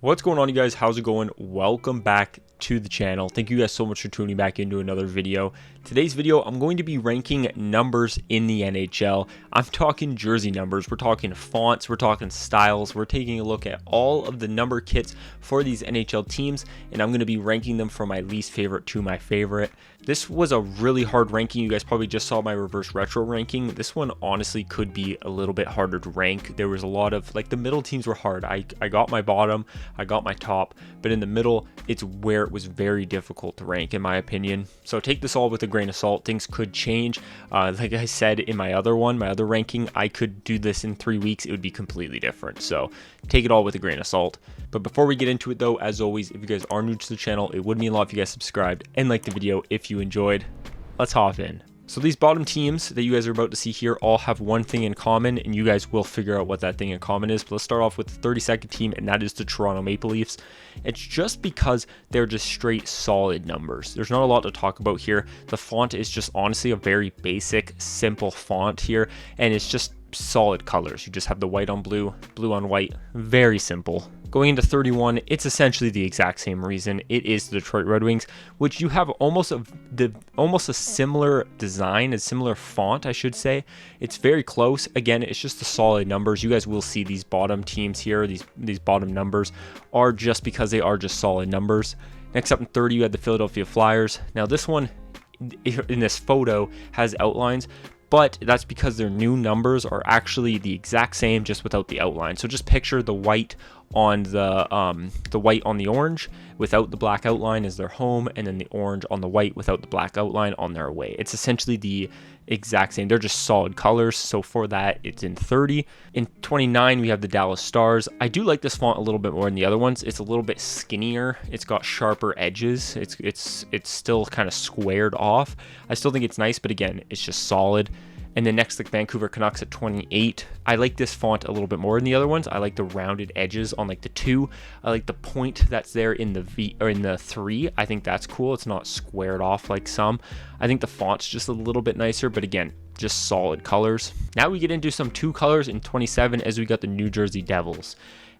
What's going on, you guys? How's it going? Welcome back to the channel. Thank you guys so much for tuning back into another video. Today's video, I'm going to be ranking numbers in the NHL. I'm talking jersey numbers, we're talking fonts, we're talking styles, we're taking a look at all of the number kits for these NHL teams, and I'm going to be ranking them from my least favorite to my favorite. This was a really hard ranking. You guys probably just saw my reverse retro ranking. This one honestly could be a little bit harder to rank. There was a lot of, like, the middle teams were hard. I got my bottom, I got my top, but in the middle, it's where it was very difficult to rank, in my opinion. So take this all with a grain of salt. Things could change. Like I said in my other ranking, I could do this in 3 weeks. It would be completely different. So take it all with a grain of salt. But before we get into it though, as always, if you guys are new to the channel, it would mean a lot if you guys subscribed and liked the video if you enjoyed. Let's hop in. So these bottom teams that you guys are about to see here all have one thing in common, and you guys will figure out what that thing in common is. But let's start off with the 32nd team, and that is the Toronto Maple Leafs. It's just because they're just straight solid numbers. There's not a lot to talk about here. The font is just honestly a very basic, simple font here, and it's just solid colors. You just have the white on blue, blue on white, very simple. Going into 31, it's essentially the exact same reason. It is the Detroit Red Wings, which you have almost a similar design, a similar font, I should say. It's very close. Again, it's just the solid numbers. You guys will see these bottom teams here, these bottom numbers are just because they are just solid numbers. Next up in 30, you had the Philadelphia Flyers. Now this one in this photo has outlines, but that's because their new numbers are actually the exact same, just without the outline. So just picture the white on the white on the orange without the black outline is their home, and then the orange on the white without the black outline on their away. It's essentially the exact same. They're just solid colors. So for that, it's in 30. In 29, we have the Dallas Stars. I do like this font a little bit more than the other ones. It's a little bit skinnier. It's got sharper edges. It's still kind of squared off. I still think it's nice, but again, it's just solid. And then next, the Vancouver Canucks at 28. I like this font a little bit more than the other ones. I like the rounded edges on like the 2. I like the point that's there in the V or in the 3. I think that's cool. It's not squared off like some. I think the font's just a little bit nicer, but again, just solid colors. Now we get into some 2 colors in 27 as we got the New Jersey Devils.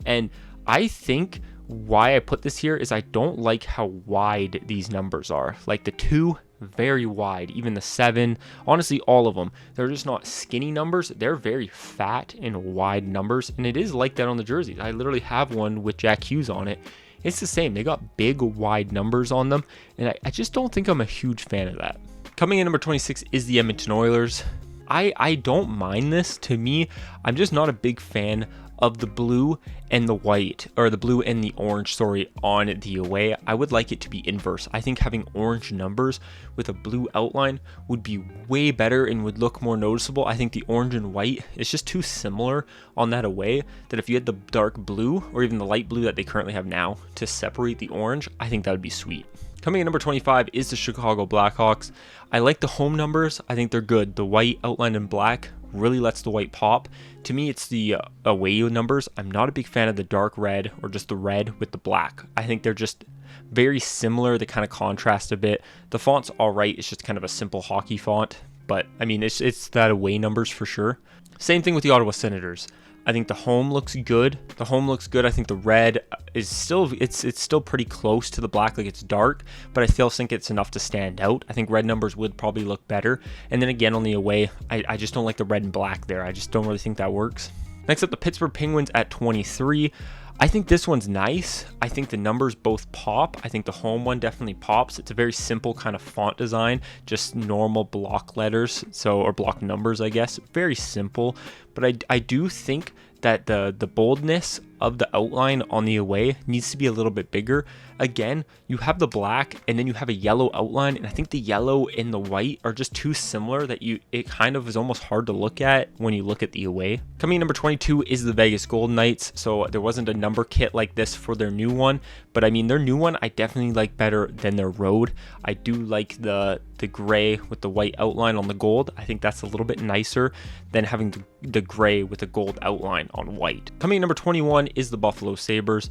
And I think why I put this here is I don't like how wide these numbers are. Like the 2, very wide, even the 7, honestly all of them, they're just not skinny numbers. They're very fat and wide numbers, and it is like that on the jerseys. I literally have one with Jack Hughes on it. It's the same. They got big wide numbers on them, and I just don't think I'm a huge fan of that. Coming in number 26 is the Edmonton Oilers. I don't mind this. To me, I'm just not a big fan of the blue and the white, or the blue and the orange, sorry, on the away. I would like it to be inverse. I think having orange numbers with a blue outline would be way better and would look more noticeable. I think the orange and white is just too similar on that away, that if you had the dark blue or even the light blue that they currently have now to separate the orange, I think that would be sweet. Coming in number 25 is the Chicago Blackhawks. I like the home numbers. I think they're good. The white outlined in black really lets the white pop. To me, it's the away numbers. I'm not a big fan of the dark red or just the red with the black. I think they're just very similar. They kind of contrast a bit. The font's all right. It's just kind of a simple hockey font, but I mean, it's that away numbers for sure. Same thing with the Ottawa Senators. I think the home looks good. The home looks good. I think the red is still, it's still pretty close to the black, like it's dark, but I still think it's enough to stand out. I think red numbers would probably look better. And then again, on the away, I just don't like the red and black there. I just don't really think that works. Next up, the Pittsburgh Penguins at 23. I think this one's nice. I think the numbers both pop. I think the home one definitely pops. It's a very simple kind of font design, just normal block letters, or block numbers, I guess. Very simple, but I do think that the boldness of the outline on the away needs to be a little bit bigger. Again, you have the black and then you have a yellow outline, and I think the yellow and the white are just too similar that it kind of is almost hard to look at when you look at the away. Coming in number 22 is the Vegas Golden Knights. So there wasn't a number kit like this for their new one, but I mean, their new one I definitely like better than their road. I do like the gray with the white outline on the gold. I think that's a little bit nicer than having the gray with the gold outline on white. Coming in number 21 is the Buffalo Sabres.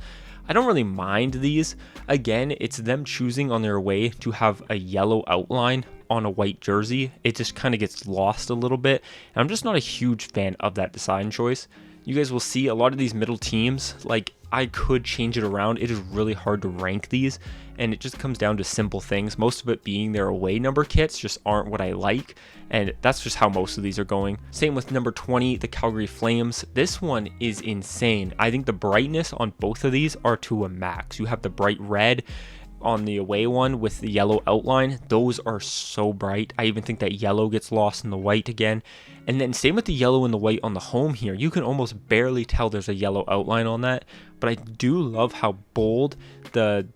I don't really mind these. Again, it's them choosing on their way to have a yellow outline on a white jersey. It just kind of gets lost a little bit, and I'm just not a huge fan of that design choice. You guys will see a lot of these middle teams, like I could change it around. It is really hard to rank these, and it just comes down to simple things. Most of it being their away number kits just aren't what I like, and that's just how most of these are going. Same with number 20, the Calgary Flames. This one is insane. I think the brightness on both of these are to a max. You have the bright red on the away one with the yellow outline. Those are so bright. I even think that yellow gets lost in the white again. And then same with the yellow and the white on the home here. You can almost barely tell there's a yellow outline on that, but I do love how bold the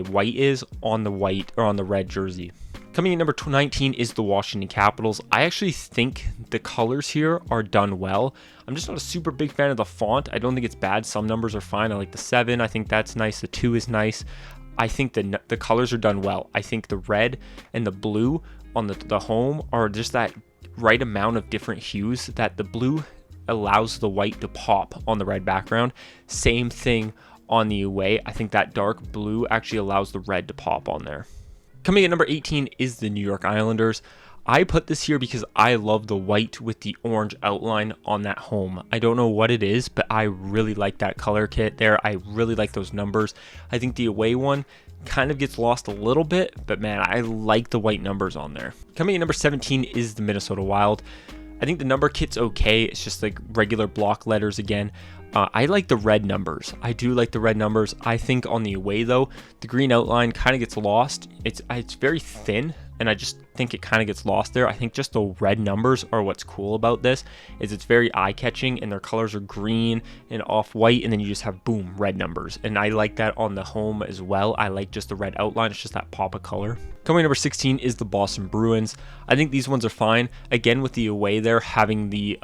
white is on the white or on the red jersey. Coming in number 19 is the Washington Capitals. I actually think the colors here are done well. I'm just not a super big fan of the font. I don't think it's bad. Some numbers are fine. I like the 7. I think that's nice. The 2 is nice. I think the colors are done well. I think the red and the blue on the home are just that right amount of different hues that the blue allows the white to pop on the red background. Same thing on the away. I think that dark blue actually allows the red to pop on there. Coming at number 18 is the New York Islanders. I put this here because I love the white with the orange outline on that home. I don't know what it is, but I really like that color kit there. I really like those numbers. I think the away one kind of gets lost a little bit, but man, I like the white numbers on there. Coming at number 17 is the Minnesota Wild. I think the number kit's okay. It's just like regular block letters again. I like the red numbers. I do like the red numbers. I think on the away though, the green outline kind of gets lost. It's very thin, and I just think it kind of gets lost there. I think just the red numbers are what's cool about this, is it's very eye-catching, and their colors are green and off-white, and then you just have boom, red numbers. And I like that on the home as well. I like just the red outline. It's just that pop of color. Coming number 16 is the Boston Bruins. I think these ones are fine. Again, with the away there having the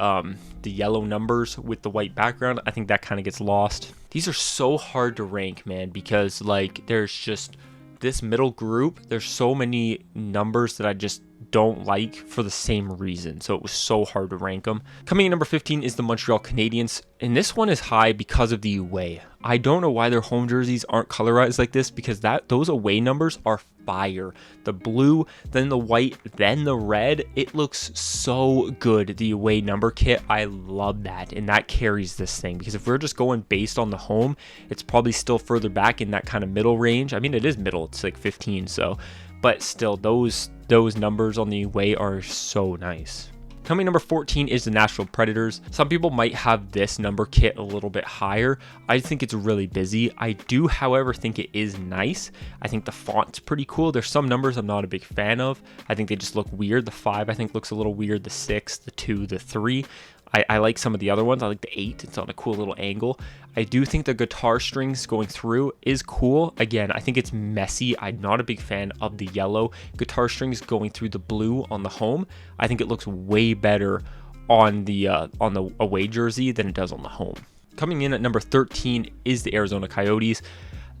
yellow numbers with the white background, I think that kind of gets lost. These are so hard to rank, man, because like there's just this middle group, there's so many numbers that I just don't like for the same reason, so it was so hard to rank them. Coming in number 15 is the Montreal Canadiens, and this one is high because of the away. I don't know why their home jerseys aren't colorized like this, because those away numbers are fire. The blue, then the white, then the red. It looks so good. The away number kit, I love that, and that carries this thing, because if we're just going based on the home, it's probably still further back in that kind of middle range. I mean, it is middle, it's like 15, so, but still, those numbers on the away are so nice. Coming number 14 is the Nashville Predators. Some people might have this number kit a little bit higher. I think it's really busy. I do, however, think it is nice. I think the font's pretty cool. There's some numbers I'm not a big fan of. I think they just look weird. The 5, I think, looks a little weird. The 6, the 2, the 3. I like some of the other ones. I like the 8. It's on a cool little angle. I do think the guitar strings going through is cool. Again, I think it's messy. I'm not a big fan of the yellow guitar strings going through the blue on the home. I think it looks way better on the away jersey than it does on the home. Coming in at number 13 is the Arizona Coyotes.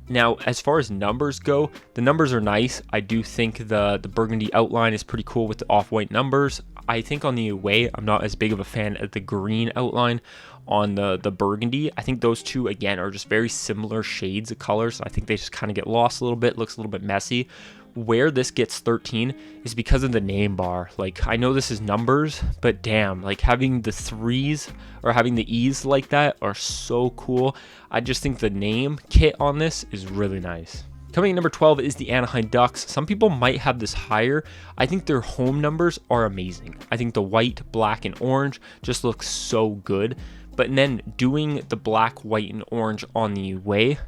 Now, as far as numbers go, the numbers are nice. I do think the burgundy outline is pretty cool with the off-white numbers. I think on the away, I'm not as big of a fan of the green outline on the burgundy. I think those two, again, are just very similar shades of colors. I think they just kind of get lost a little bit, looks a little bit messy. Where this gets 13 is because of the name bar. Like, I know this is numbers, but damn, like having the 3s or having the E's like that are so cool. I just think the name kit on this is really nice. Coming in number 12 is the Anaheim Ducks. Some people might have this higher. I think their home numbers are amazing. I think the white, black, and orange just looks so good. But then doing the black, white, and orange on the away,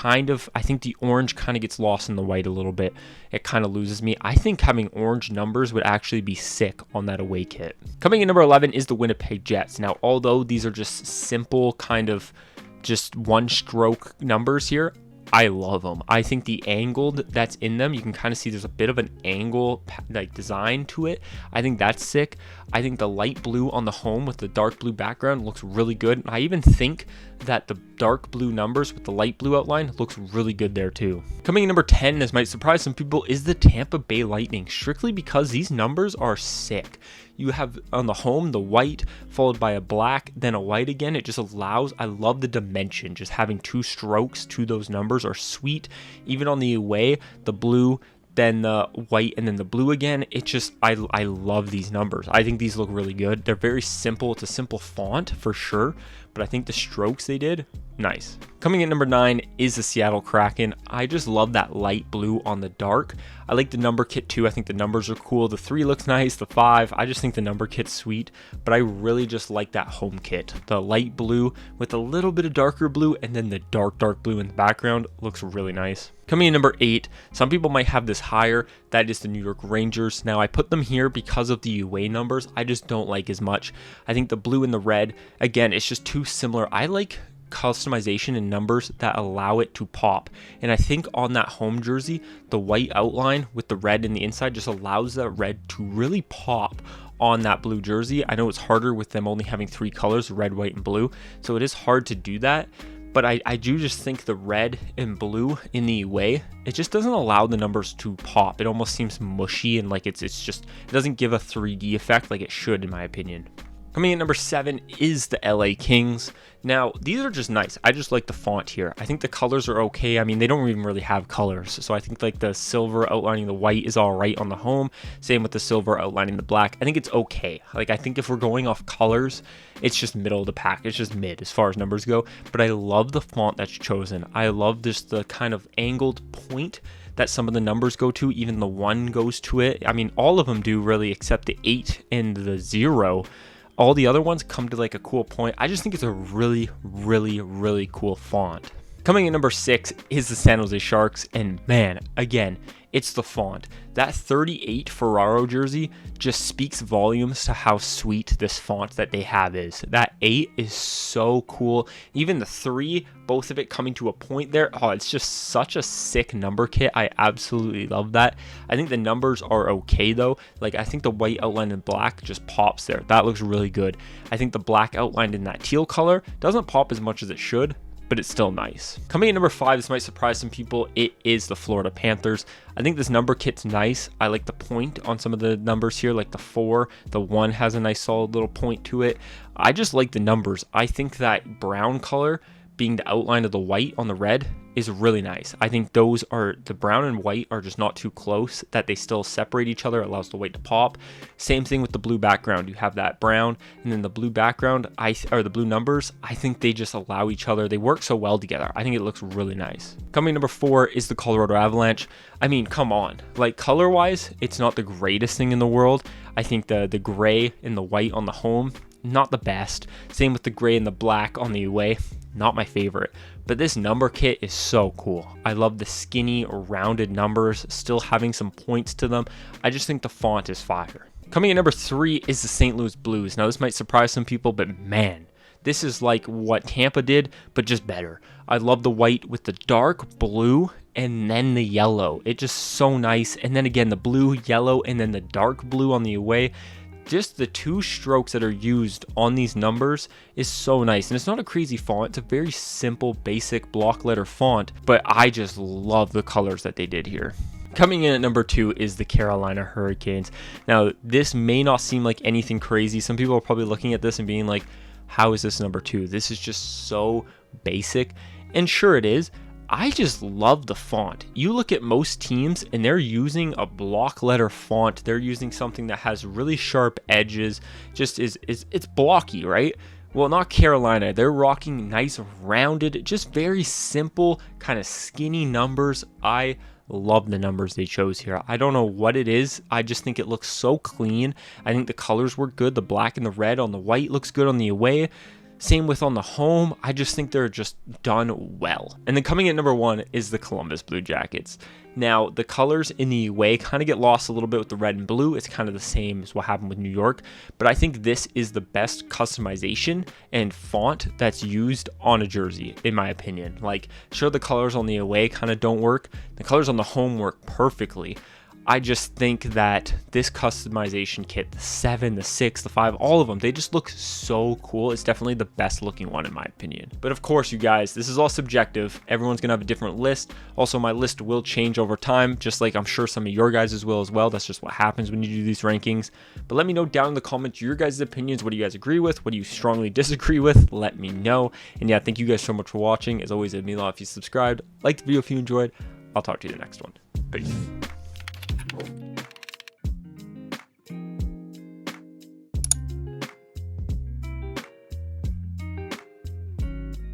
I think the orange kind of gets lost in the white a little bit. It kind of loses me. I think having orange numbers would actually be sick on that away kit. Coming in number 11 is the Winnipeg Jets. Now, although these are just simple kind of just one stroke numbers here, I love them. I think the angled that's in them, you can kind of see there's a bit of an angle like design to it. I think that's sick. I think the light blue on the home with the dark blue background looks really good. I even think that the dark blue numbers with the light blue outline looks really good there too. Coming in number 10, this might surprise some people, is the Tampa Bay Lightning, strictly because these numbers are sick. You have on the home the white followed by a black, then a white again. It just allows, I love the dimension. Just having 2 strokes to those numbers are sweet. Even on the away, the blue, then the white, and then the blue again. It just, I love these numbers. I think these look really good. They're very simple. It's a simple font for sure, but I think the strokes they did, nice. Coming at number 9 is the Seattle Kraken. I just love that light blue on the dark. I like the number kit too. I think the numbers are cool. The 3 looks nice, the 5, I just think the number kit's sweet, but I really just like that home kit. The light blue with a little bit of darker blue and then the dark blue in the background looks really nice. Coming in number 8, some people might have this higher, that is the New York Rangers. Now I put them here because of the away numbers, I just don't like as much. I think the blue and the red, again, it's just too similar. I like customization and numbers that allow it to pop, and I think on that home jersey, the white outline with the red in the inside just allows that red to really pop on that blue jersey. I know it's harder with them only having 3 colors, red, white, and blue, so it is hard to do that. But I do just think the red and blue in the away, it just doesn't allow the numbers to pop. It almost seems mushy and like it doesn't give a 3D effect like it should, in my opinion. Coming in number 7 is the LA Kings. Now, these are just nice. I just like the font here. I think the colors are okay. I mean, they don't even really have colors. So I think like the silver outlining the white is all right on the home. Same with the silver outlining the black. I think it's okay. Like, I think if we're going off colors, it's just middle of the pack. It's just mid as far as numbers go. But I love the font that's chosen. I love just the kind of angled point that some of the numbers go to. Even the 1 goes to it. I mean, all of them do really, except the 8 and the 0. All the other ones come to like a cool point. I just think it's a really, really, really cool font. Coming in number 6 is the San Jose Sharks, and man, again, it's the font. That 38 Ferraro jersey just speaks volumes to how sweet this font that they have is. That 8 is so cool. Even the 3, both of it coming to a point there. Oh, it's just such a sick number kit. I absolutely love that. I think the numbers are okay though. Like, I think the white outline in black just pops there. That looks really good. I think the black outlined in that teal color doesn't pop as much as it should, but it's still nice. Coming in number 5, this might surprise some people, it is the Florida Panthers. I think this number kit's nice. I like the point on some of the numbers here, like the 4, the 1 has a nice solid little point to it. I just like the numbers. I think that brown color being the outline of the white on the red is really nice. I think those are, the brown and white are just not too close, that they still separate each other, allows the white to pop. Same thing with the blue background. You have that brown and then the blue background, or the blue numbers, I think they just allow each other. They work so well together. I think it looks really nice. Coming number 4 is the Colorado Avalanche. I mean, come on. Like, color wise, it's not the greatest thing in the world. I think the gray and the white on the home, not the best. Same with the gray and the black on the away, not my favorite. But this number kit is so cool. I love the skinny, rounded numbers, still having some points to them. I just think the font is fire. Coming in number 3 is the St. Louis Blues. Now, this might surprise some people, but man, this is like what Tampa did, but just better. I love the white with the dark blue and then the yellow. It's just so nice. And then again, the blue, yellow, and then the dark blue on the away. Just the 2 strokes that are used on these numbers is so nice. And it's not a crazy font. It's a very simple, basic block letter font, but I just love the colors that they did here. Coming in at number 2 is the Carolina Hurricanes. Now, this may not seem like anything crazy. Some people are probably looking at this and being like, how is this number 2? This is just so basic. And sure it is. I just love the font. You look at most teams and they're using a block letter font. They're using something that has really sharp edges. Just it's blocky, right? Well, not Carolina. They're rocking nice, rounded, just very simple, kind of skinny numbers. I love the numbers they chose here. I don't know what it is. I just think it looks so clean. I think the colors work good. The black and the red on the white looks good on the away. Same with on the home. I just think they're just done well. And then coming at number 1 is the Columbus Blue Jackets. Now, the colors in the away kind of get lost a little bit with the red and blue. It's kind of the same as what happened with New York. But I think this is the best customization and font that's used on a jersey, in my opinion. Like, sure, the colors on the away kind of don't work. The colors on the home work perfectly. I just think that this customization kit, the 7, the 6, the 5, all of them, they just look so cool. It's definitely the best looking one in my opinion. But of course, you guys, this is all subjective. Everyone's gonna have a different list. Also, my list will change over time, just like I'm sure some of your guys' will as well. That's just what happens when you do these rankings. But let me know down in the comments your guys' opinions. What do you guys agree with? What do you strongly disagree with? Let me know. And yeah, thank you guys so much for watching. As always, it'd mean a lot if you subscribed. Like the video if you enjoyed. I'll talk to you in the next one. Peace.